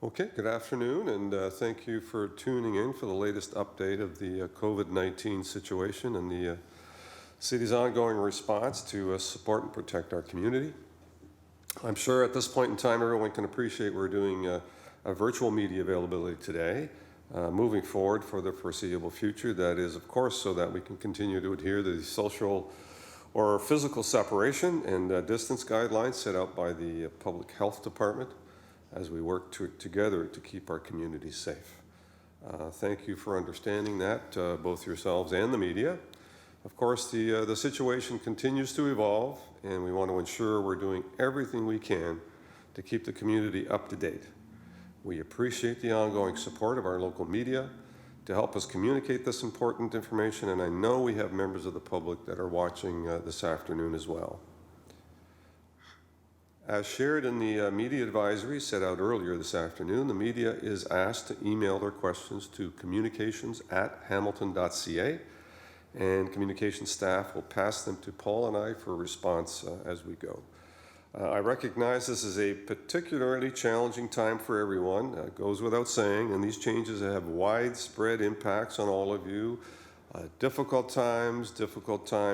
Okay, good afternoon, and thank you for tuning in for the latest update of the COVID-19 situation and the city's ongoing response to support and protect our community. I'm sure at this point in time, everyone can appreciate we're doing a virtual media availability today, moving forward for the foreseeable future. That is, of course, so that we can continue to adhere to the social or physical separation and distance guidelines set out by the Public Health Department as we work together to keep our communities safe. Thank you for understanding that, both yourselves and the media. Of course, the situation continues to evolve, and we want to ensure we're doing everything we can to keep the community up to date. We appreciate the ongoing support of our local media to help us communicate this important information, and I know we have members of the public that are watching this afternoon as well. As shared in the media advisory set out earlier this afternoon, the media is asked to email their questions to communications@hamilton.ca, and communications staff will pass them to Paul and I for a response as we go. I recognize this is a particularly challenging time for everyone. It goes without saying, and these changes have widespread impacts on all of you. Difficult time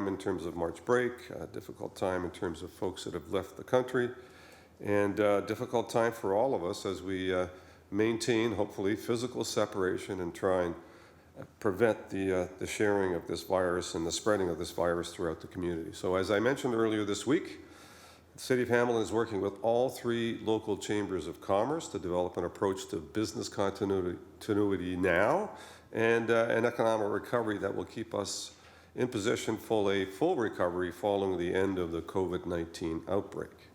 in terms of March break, difficult time in terms of folks that have left the country, and difficult time for all of us as we maintain, hopefully, physical separation and try and prevent the sharing of this virus and the spreading of this virus throughout the community. So as I mentioned earlier this week, the City of Hamilton is working with all three local chambers of commerce to develop an approach to business continuity now and an economic recovery that will keep us in position for a full recovery following the end of the COVID-19 outbreak.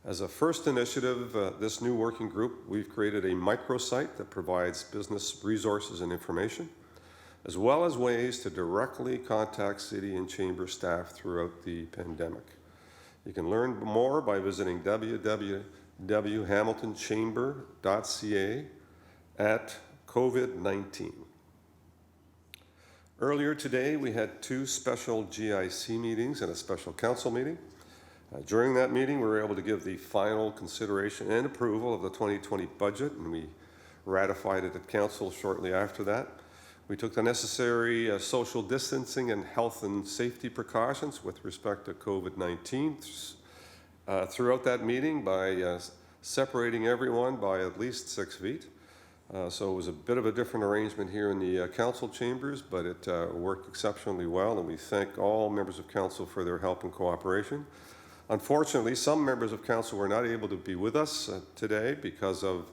As a first initiative, this new working group, we've created a microsite that provides business resources and information, as well as ways to directly contact city and chamber staff throughout the pandemic. You can learn more by visiting www.hamiltonchamber.ca at COVID-19. Earlier today, we had two special GIC meetings and a special council meeting. During that meeting, we were able to give the final consideration and approval of the 2020 budget, and we ratified it at council shortly after that. We took the necessary social distancing and health and safety precautions with respect to COVID-19 throughout that meeting by separating everyone by at least 6 feet. So it was a bit of a different arrangement here in the council chambers, but it worked exceptionally well, and we thank all members of council for their help and cooperation. Unfortunately, some members of council were not able to be with us today because of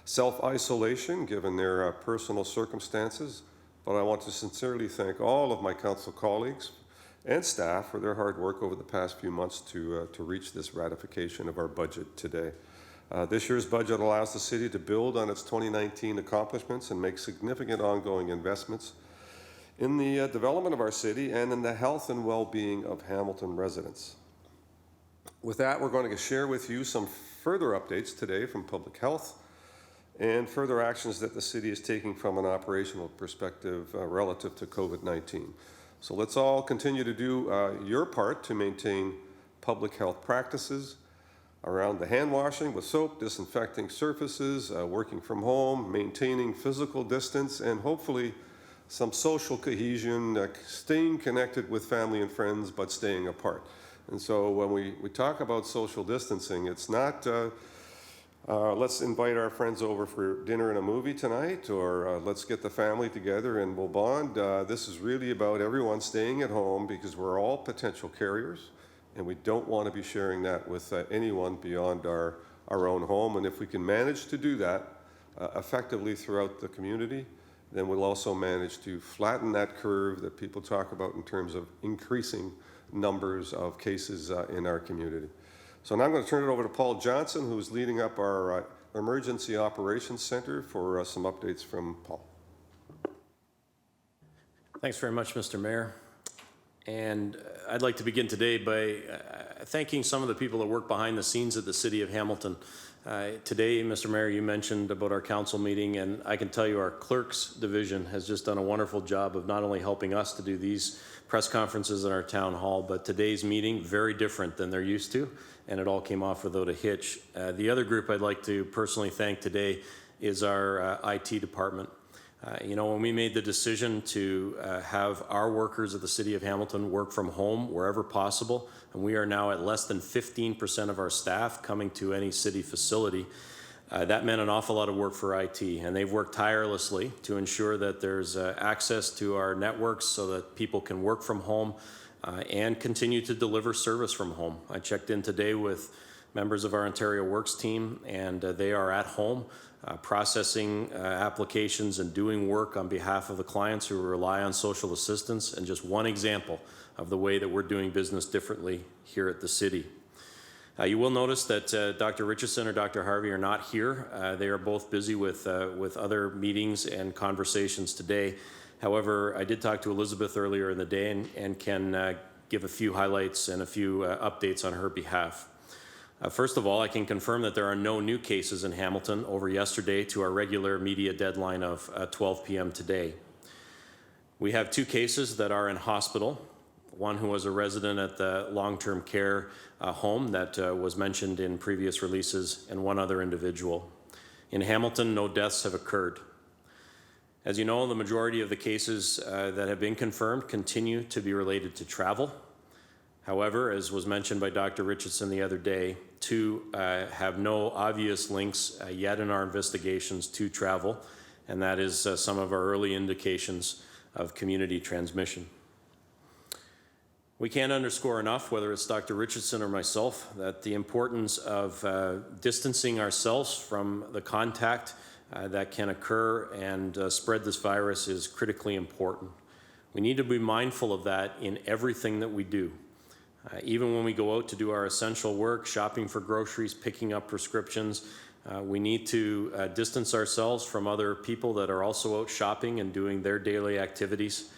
self-isolation given their personal circumstances, but I want to sincerely thank all of my council colleagues and staff for their hard work over the past few months to reach this ratification of our budget today. This year's budget allows the city to build on its 2019 accomplishments and make significant ongoing investments in the development of our city and in the health and well-being of Hamilton residents. With that, we're going to share with you some further updates today from public health and further actions that the city is taking from an operational perspective relative to COVID-19. So let's all continue to do your part to maintain public health practices around the hand washing with soap, disinfecting surfaces, working from home, maintaining physical distance, and hopefully some social cohesion, staying connected with family and friends, but staying apart. And so when we talk about social distancing, it's not let's invite our friends over for dinner and a movie tonight, or let's get the family together and we'll bond. This is really about everyone staying at home because we're all potential carriers. And we don't want to be sharing that with anyone beyond our own home. And if we can manage to do that effectively throughout the community, then we'll also manage to flatten that curve that people talk about in terms of increasing numbers of cases in our community. So now I'm going to turn it over to Paul Johnson, who's leading up our Emergency Operations Center, for some updates from Paul. Thanks very much, Mr. Mayor. And I'd like to begin today by thanking some of the people that work behind the scenes at the City of Hamilton. Today, Mr. Mayor, you mentioned about our council meeting, and I can tell you our clerks division has just done a wonderful job of not only helping us to do these press conferences in our town hall, but today's meeting, very different than they're used to. and it all came off without a hitch. The other group I'd like to personally thank today is our IT department. When we made the decision to have our workers at the City of Hamilton work from home wherever possible, and we are now at less than 15% of our staff coming to any city facility, that meant an awful lot of work for IT, and they've worked tirelessly to ensure that there's access to our networks so that people can work from home and continue to deliver service from home. I checked in today with members of our Ontario Works team, and they are at home processing applications and doing work on behalf of the clients who rely on social assistance, and just one example of the way that we're doing business differently here at the city. You will notice that Dr. Richardson or Dr. Harvey are not here. They are both busy with other meetings and conversations today. However, I did talk to Elizabeth earlier in the day and can give a few highlights and a few updates on her behalf. First of all, I can confirm that there are no new cases in Hamilton over yesterday to our regular media deadline of 12 p.m. today. We have 2 cases that are in hospital. One who was a resident at the long-term care home that was mentioned in previous releases, and one other individual. In Hamilton, no deaths have occurred. As you know, the majority of the cases that have been confirmed continue to be related to travel. However, as was mentioned by Dr. Richardson the other day, 2 have no obvious links yet in our investigations to travel, and that is some of our early indications of community transmission. We can't underscore enough, whether it's Dr. Richardson or myself, that the importance of distancing ourselves from the contact that can occur and spread this virus is critically important. We need to be mindful of that in everything that we do. Even when we go out to do our essential work, shopping for groceries, picking up prescriptions, we need to distance ourselves from other people that are also out shopping and doing their daily activities.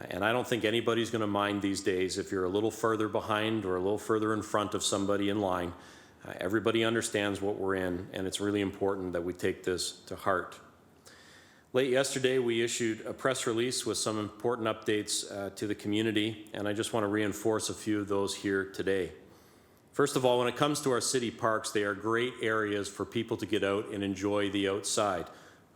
And I don't think anybody's going to mind these days if you're a little further behind or a little further in front of somebody in line. Everybody understands what we're in, and it's really important that we take this to heart. Late yesterday, we issued a press release with some important updates to the community, and I just want to reinforce a few of those here today. First of all, when it comes to our city parks, they are great areas for people to get out and enjoy the outside.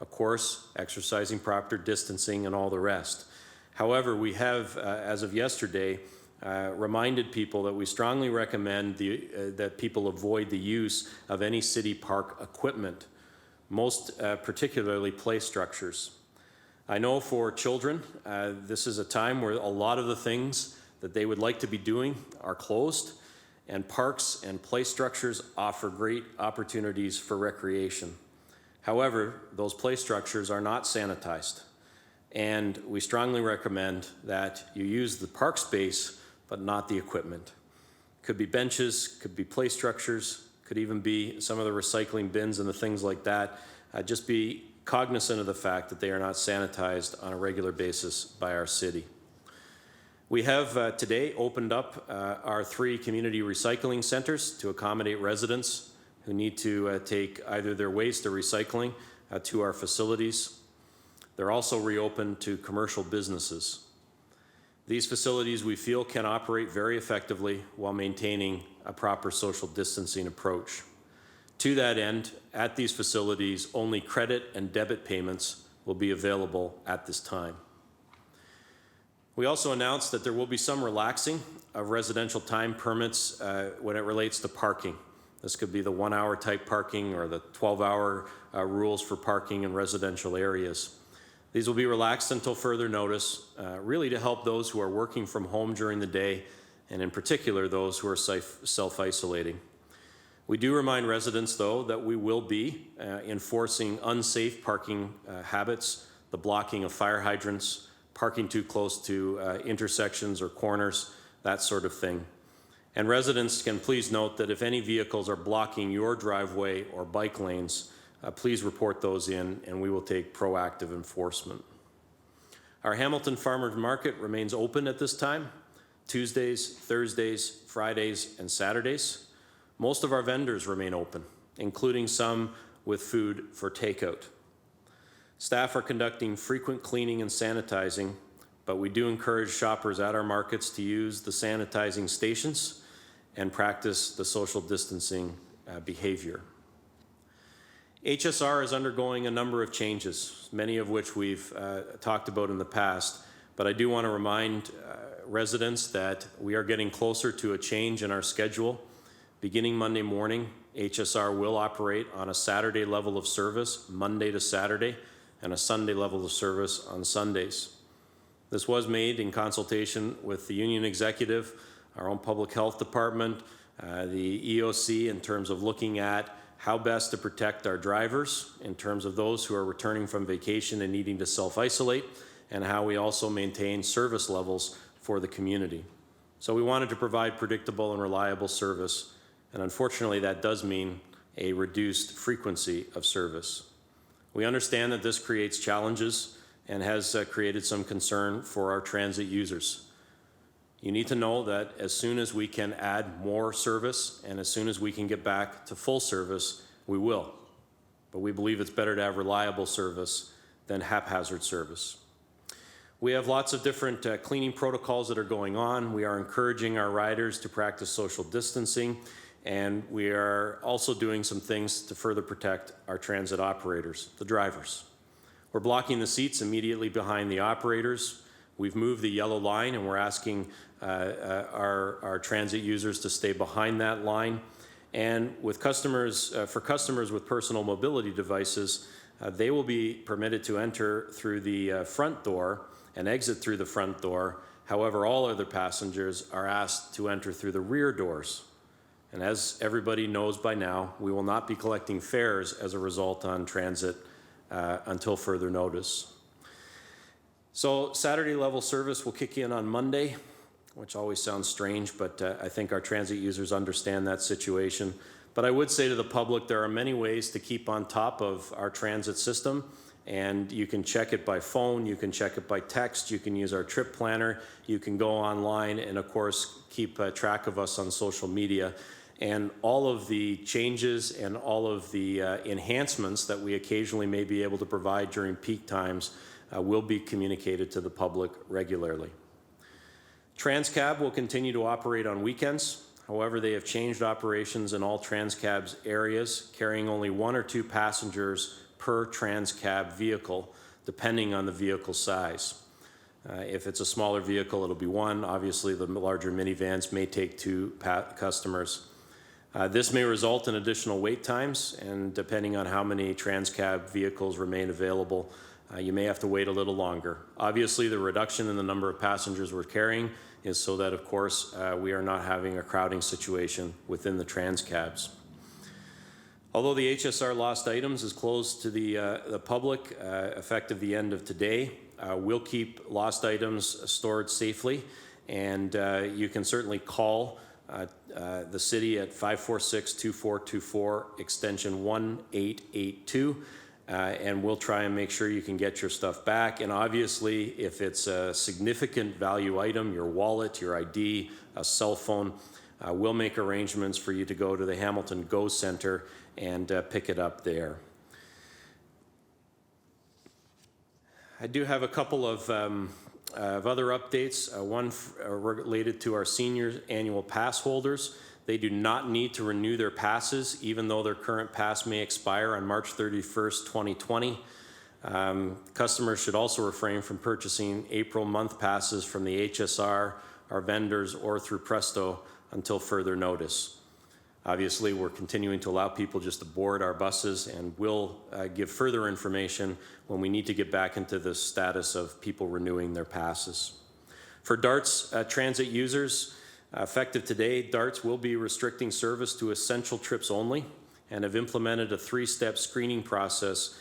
Of course, exercising proper distancing and all the rest. However, we have, as of yesterday, reminded people that we strongly recommend that people avoid the use of any city park equipment, most particularly play structures. I know for children, this is a time where a lot of the things that they would like to be doing are closed, and parks and play structures offer great opportunities for recreation. However, those play structures are not sanitized. And we strongly recommend that you use the park space, but not the equipment. Could be benches, could be play structures, could even be some of the recycling bins and the things like that. Just be cognizant of the fact that they are not sanitized on a regular basis by our city. We have today opened up our 3 community recycling centers to accommodate residents who need to take either their waste or recycling to our facilities. They're also reopened to commercial businesses. These facilities, we feel, can operate very effectively while maintaining a proper social distancing approach. To that end, at these facilities, only credit and debit payments will be available at this time. We also announced that there will be some relaxing of residential time permits when it relates to parking. This could be the 1-hour type parking or the 12-hour rules for parking in residential areas. These will be relaxed until further notice, really to help those who are working from home during the day, and in particular those who are self-isolating. We do remind residents, though, that we will be enforcing unsafe parking habits, the blocking of fire hydrants, parking too close to intersections or corners, that sort of thing. And residents can please note that if any vehicles are blocking your driveway or bike lanes, please report those in, and we will take proactive enforcement. Our Hamilton Farmers Market remains open at this time, Tuesdays, Thursdays, Fridays, and Saturdays. Most of our vendors remain open, including some with food for takeout. Staff are conducting frequent cleaning and sanitizing, but we do encourage shoppers at our markets to use the sanitizing stations and practice the social distancing behavior. HSR is undergoing a number of changes, many of which we've talked about in the past, but I do want to remind residents that we are getting closer to a change in our schedule. Beginning Monday morning, HSR will operate on a Saturday level of service, Monday to Saturday, and a Sunday level of service on Sundays. This was made in consultation with the union executive, our own public health department, the EOC, in terms of looking at how best to protect our drivers in terms of those who are returning from vacation and needing to self-isolate, and how we also maintain service levels for the community. So we wanted to provide predictable and reliable service, and unfortunately that does mean a reduced frequency of service. We understand that this creates challenges and has created some concern for our transit users. You need to know that as soon as we can add more service and as soon as we can get back to full service, we will. But we believe it's better to have reliable service than haphazard service. We have lots of different cleaning protocols that are going on. We are encouraging our riders to practice social distancing, and we are also doing some things to further protect our transit operators, the drivers. We're blocking the seats immediately behind the operators. We've moved the yellow line, and we're asking our transit users to stay behind that line. And with customers, for customers with personal mobility devices, they will be permitted to enter through the front door and exit through the front door. However, all other passengers are asked to enter through the rear doors. And as everybody knows by now, we will not be collecting fares as a result on transit until further notice. So Saturday level service will kick in on Monday, which always sounds strange, but I think our transit users understand that situation. But I would say to the public, there are many ways to keep on top of our transit system, and you can check it by phone, you can check it by text, you can use our trip planner, you can go online, and of course keep track of us on social media. And all of the changes and all of the enhancements that we occasionally may be able to provide during peak times will be communicated to the public regularly. TransCab will continue to operate on weekends. However, they have changed operations in all TransCab's areas, carrying only 1 or 2 passengers per TransCab vehicle, depending on the vehicle size. If it's a smaller vehicle, it'll be 1. Obviously, the larger minivans may take 2 customers. This may result in additional wait times, and depending on how many TransCab vehicles remain available, you may have to wait a little longer. Obviously, the reduction in the number of passengers we're carrying is so that, of course, we are not having a crowding situation within the TransCabs. Although the HSR lost items is closed to the public effective the end of today, we'll keep lost items stored safely, and you can certainly call the city at 546-2424, extension 1882, and we'll try and make sure you can get your stuff back. And obviously, if it's a significant value item, your wallet, your ID, a cell phone, we'll make arrangements for you to go to the Hamilton Go Center and pick it up there. I do have a couple of other updates, one related to our senior annual pass holders. They do not need to renew their passes, even though their current pass may expire on March 31st, 2020. Customers should also refrain from purchasing April month passes from the HSR, our vendors, or through Presto until further notice. Obviously, we're continuing to allow people just to board our buses, and we'll give further information when we need to get back into the status of people renewing their passes. For DARTS transit users, effective today, DARTS will be restricting service to essential trips only, and have implemented a 3-step screening process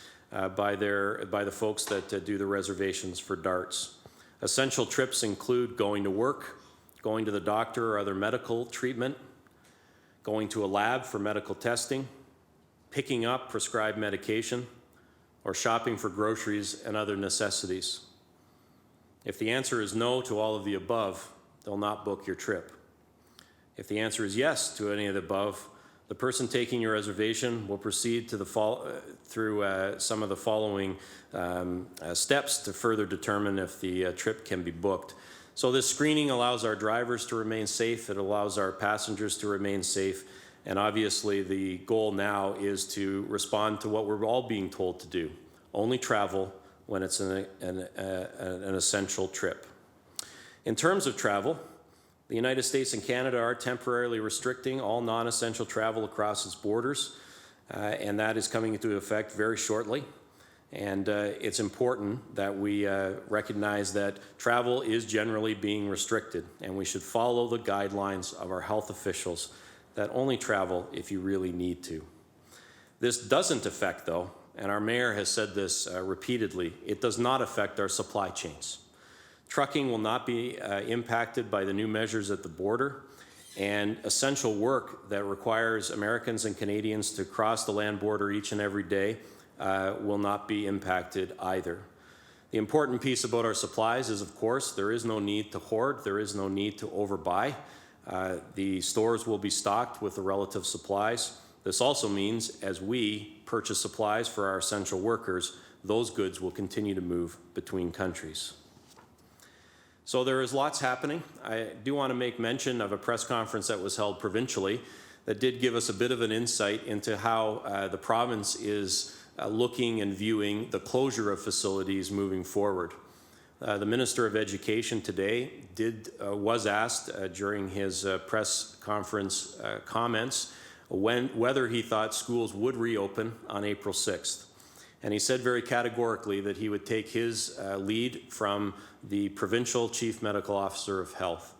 by the folks that do the reservations for DARTS. Essential trips include going to work, going to the doctor or other medical treatment, going to a lab for medical testing, picking up prescribed medication, or shopping for groceries and other necessities. If the answer is no to all of the above, they'll not book your trip. If the answer is yes to any of the above, the person taking your reservation will proceed to through some of the following steps to further determine if the trip can be booked. So this screening allows our drivers to remain safe, it allows our passengers to remain safe, and obviously the goal now is to respond to what we're all being told to do: only travel when it's an essential trip. In terms of travel, the United States and Canada are temporarily restricting all non-essential travel across its borders, and that is coming into effect very shortly. And it's important that we recognize that travel is generally being restricted, and we should follow the guidelines of our health officials that only travel if you really need to. This doesn't affect, though, and our mayor has said this repeatedly, it does not affect our supply chains. Trucking will not be impacted by the new measures at the border, and essential work that requires Americans and Canadians to cross the land border each and every day will not be impacted either. The important piece about our supplies is, of course, there is no need to hoard, there is no need to overbuy. The stores will be stocked with the relative supplies. This also means as we purchase supplies for our essential workers, those goods will continue to move between countries. So there is lots happening. I do want to make mention of a press conference that was held provincially that did give us a bit of an insight into how the province is looking and viewing the closure of facilities moving forward. The Minister of Education today was asked during his press conference comments whether he thought schools would reopen on April 6th. And he said very categorically that he would take his lead from the Provincial Chief Medical Officer of Health.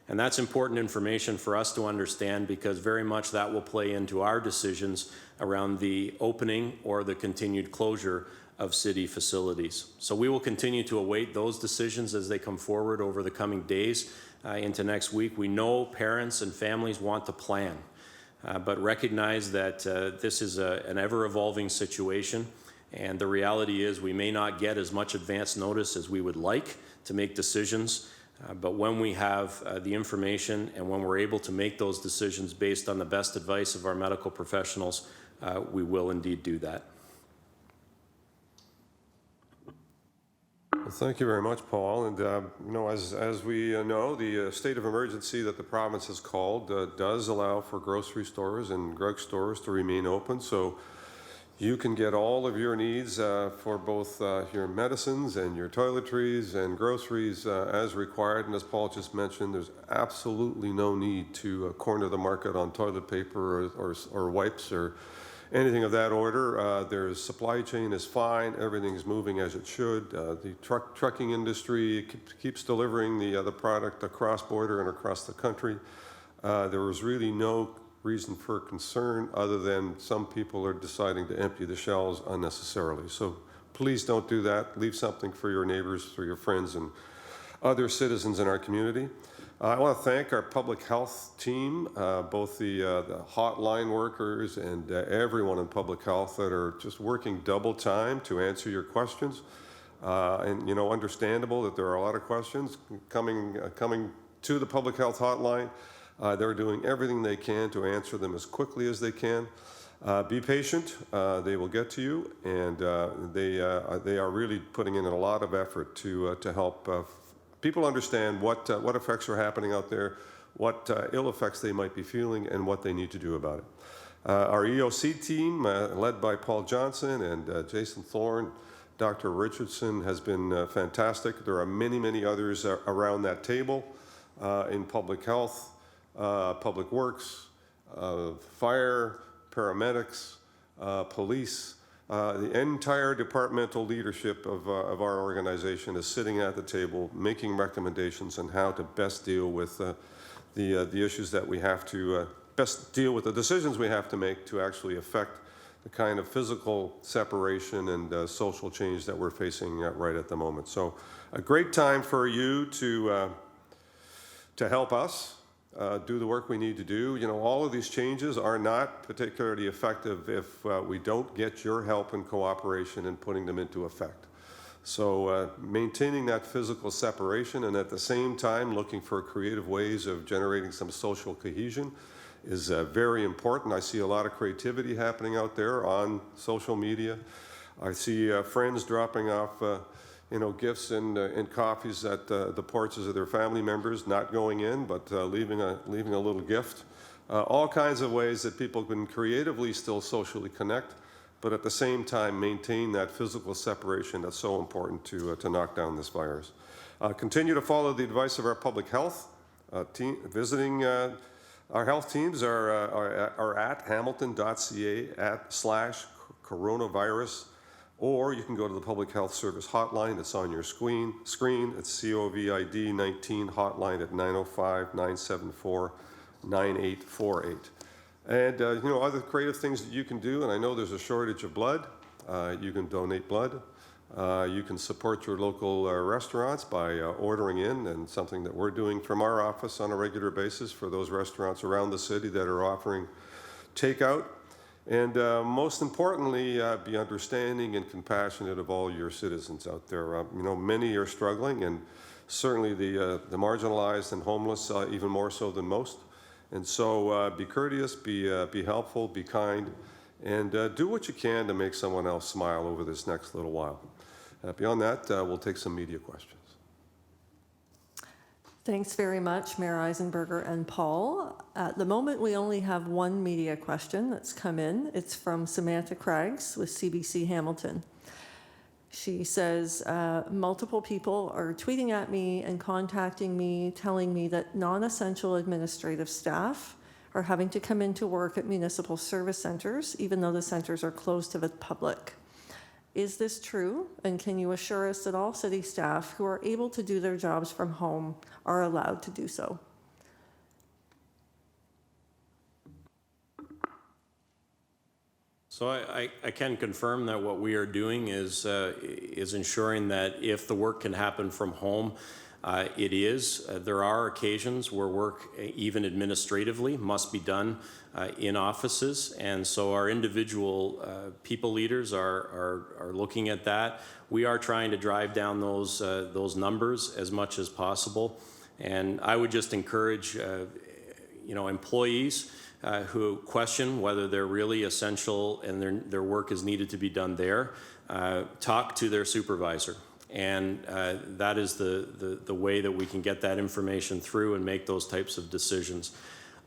And that's important information for us to understand, because very much that will play into our decisions around the opening or the continued closure of city facilities. So we will continue to await those decisions as they come forward over the coming days into next week. We know parents and families want to plan, but recognize that this is an ever-evolving situation, and the reality is we may not get as much advance notice as we would like to make decisions. But when we have the information and when we're able to make those decisions based on the best advice of our medical professionals, we will indeed do that. Well, thank you very much, Paul. And as we know, the state of emergency that the province has called does allow for grocery stores and drugstores to remain open. So you can get all of your needs for both your medicines and your toiletries and groceries as required. And as Paul just mentioned, there's absolutely no need to corner the market on toilet paper or wipes or anything of that order. Their supply chain is fine. Everything's moving as it should. The trucking industry keeps delivering the product across border and across the country. There was really no reason for concern other than some people are deciding to empty the shelves unnecessarily. So please don't do that. Leave something for your neighbors, for your friends, and other citizens in our community. I want to thank our public health team, both the hotline workers and everyone in public health that are just working double time to answer your questions. And understandable that there are a lot of questions coming to the public health hotline. They're doing everything they can to answer them as quickly as they can. Be patient, they will get to you, and they are really putting in a lot of effort to help people understand what effects are happening out there, what ill effects they might be feeling, and what they need to do about it. Our EOC team, led by Paul Johnson and Jason Thorne, Dr. Richardson, has been fantastic. There are many, many others around that table in public health, public works, fire, paramedics, police. The entire departmental leadership of our organization is sitting at the table making recommendations on how to best deal with the issues that we have to, best deal with the decisions we have to make to actually affect the kind of physical separation and social change that we're facing right at the moment. So a great time for you to help us do the work we need to do. All of these changes are not particularly effective if we don't get your help and cooperation in putting them into effect. So maintaining that physical separation and at the same time looking for creative ways of generating some social cohesion is very important. I see a lot of creativity happening out there on social media. I see friends dropping off gifts and coffees at the porches of their family members, not going in, but leaving a little gift. All kinds of ways that people can creatively still socially connect, but at the same time maintain that physical separation that's so important to knock down this virus. Continue to follow the advice of our public health team. Visiting our health teams are at hamilton.ca/coronavirus, or you can go to the Public Health Service hotline. It's on your screen. It's COVID-19 hotline at 905-974-9848. And other creative things that you can do, and I know there's a shortage of blood. You can donate blood. You can support your local restaurants by ordering in, and something that we're doing from our office on a regular basis for those restaurants around the city that are offering takeout. And most importantly, be understanding and compassionate of all your citizens out there. Many are struggling, and certainly the marginalized and homeless even more so than most. And so be courteous, be helpful, be kind, and do what you can to make someone else smile over this next little while. Beyond that, we'll take some media questions. Thanks very much, Mayor Eisenberger and Paul. At the moment, we only have one media question that's come in. It's from Samantha Craggs with CBC Hamilton. She says, multiple people are tweeting at me and contacting me, telling me that non-essential administrative staff are having to come into work at municipal service centers, even though the centers are closed to the public. Is this true? And can you assure us that all city staff who are able to do their jobs from home are allowed to do so? So I can confirm that what we are doing is ensuring that if the work can happen from home, it is. There are occasions where work, even administratively, must be done in offices, and so our individual people leaders are looking at that. We are trying to drive down those numbers as much as possible, and I would just encourage employees who question whether they're really essential and their work is needed to be done there, talk to their supervisor. And that is the way that we can get that information through and make those types of decisions.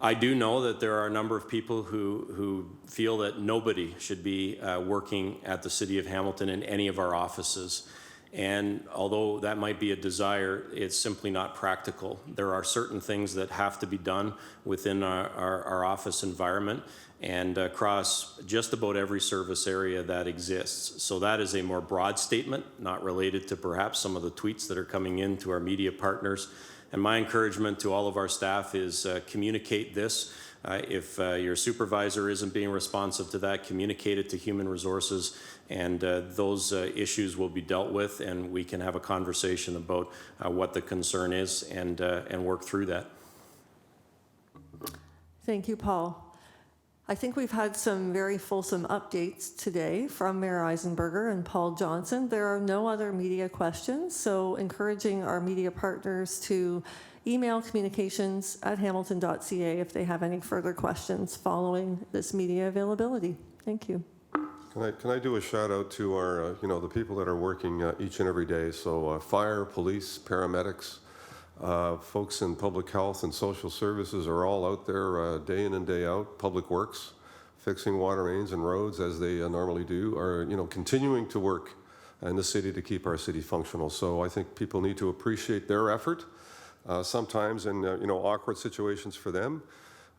I do know that there are a number of people who feel that nobody should be working at the City of Hamilton in any of our offices. And although that might be a desire, it's simply not practical. There are certain things that have to be done within our office environment and across just about every service area that exists. So that is a more broad statement, not related to perhaps some of the tweets that are coming in to our media partners. And my encouragement to all of our staff is communicate this. If your supervisor isn't being responsive to that, communicate it to Human Resources, and those issues will be dealt with, and we can have a conversation about what the concern is and work through that. Thank you, Paul. I think we've had some very fulsome updates today from Mayor Eisenberger and Paul Johnson. There are no other media questions, so encouraging our media partners to email communications@hamilton.ca if they have any further questions following this media availability. Thank you. Can I do a shout out to our, the people that are working each and every day? So fire, police, paramedics, folks in public health and social services are all out there day in and day out. Public Works, fixing water mains and roads as they normally do, are continuing to work in the city to keep our city functional. So I think people need to appreciate their effort, sometimes in awkward situations for them,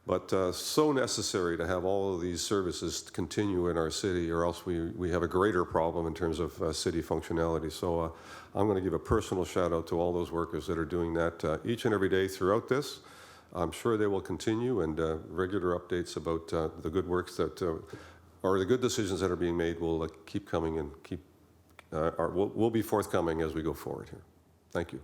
but so necessary to have all of these services continue in our city, or else we have a greater problem in terms of city functionality. So I'm going to give a personal shout out to all those workers that are doing that each and every day throughout this. I'm sure they will continue, and regular updates about the good works that, or the good decisions that are being made will keep coming and will be forthcoming as we go forward here. Thank you.